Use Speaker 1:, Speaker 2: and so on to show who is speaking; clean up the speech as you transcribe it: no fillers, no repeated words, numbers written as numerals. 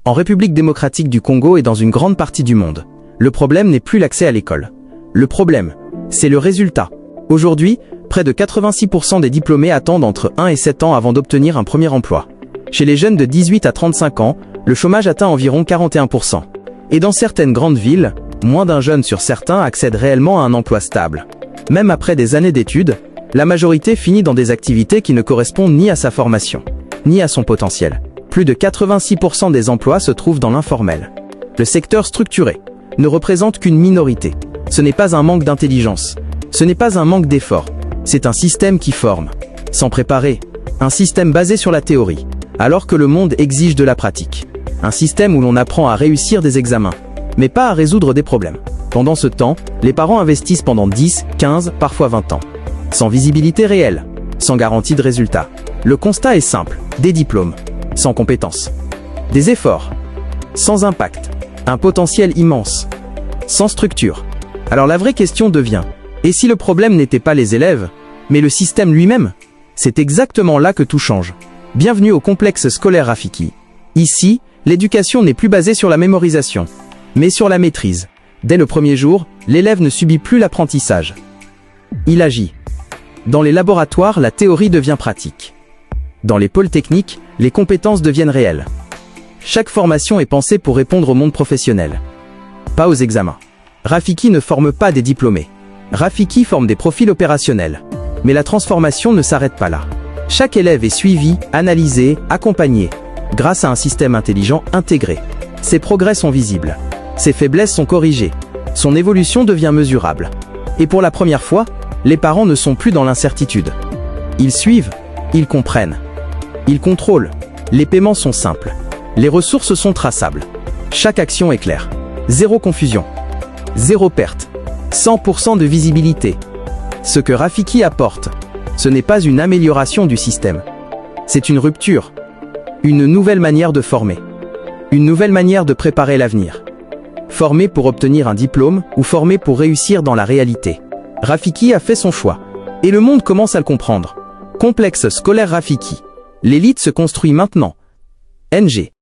Speaker 1: en République démocratique du Congo et dans une grande partie du monde. Le problème n'est plus l'accès à l'école. Le problème, c'est le résultat. Aujourd'hui, près de 86% des diplômés attendent entre 1 et 7 ans avant d'obtenir un premier emploi. Chez les jeunes de 18 à 35 ans, le chômage atteint environ 41%. Et dans certaines grandes villes, moins d'un jeune sur certains accède réellement à un emploi stable. Même après des années d'études, la majorité finit dans des activités qui ne correspondent ni à sa formation, ni à son potentiel. Plus de 86% des emplois se trouvent dans l'informel. Le secteur structuré ne représente qu'une minorité. Ce n'est pas un manque d'intelligence, ce n'est pas un manque d'effort, c'est un système qui forme, sans préparer, un système basé sur la théorie, alors que le monde exige de la pratique. Un système où l'on apprend à réussir des examens, mais pas à résoudre des problèmes. Pendant ce temps, les parents investissent pendant 10, 15, parfois 20 ans. Sans visibilité réelle, sans garantie de résultat. Le constat est simple, des diplômes, sans compétences. Des efforts, sans impact. Un potentiel immense, sans structure. Alors la vraie question devient, et si le problème n'était pas les élèves, mais le système lui-même? C'est exactement là que tout change. Bienvenue au complexe scolaire Rafiki. Ici, l'éducation n'est plus basée sur la mémorisation, mais sur la maîtrise. Dès le premier jour, l'élève ne subit plus l'apprentissage. Il agit. Dans les laboratoires, la théorie devient pratique. Dans les pôles techniques, les compétences deviennent réelles. Chaque formation est pensée pour répondre au monde professionnel, pas aux examens. Rafiki ne forme pas des diplômés. Rafiki forme des profils opérationnels. Mais la transformation ne s'arrête pas là. Chaque élève est suivi, analysé, accompagné, grâce à un système intelligent intégré. Ses progrès sont visibles. Ses faiblesses sont corrigées. Son évolution devient mesurable. Et pour la première fois, les parents ne sont plus dans l'incertitude. Ils suivent, ils comprennent, ils contrôlent. Les paiements sont simples. Les ressources sont traçables. Chaque action est claire. Zéro confusion. Zéro perte. 100% de visibilité. Ce que Rafiki apporte, ce n'est pas une amélioration du système. C'est une rupture. Une nouvelle manière de former. Une nouvelle manière de préparer l'avenir. Former pour obtenir un diplôme ou former pour réussir dans la réalité. Rafiki a fait son choix. Et le monde commence à le comprendre. Complexe scolaire Rafiki. L'élite se construit maintenant. NG.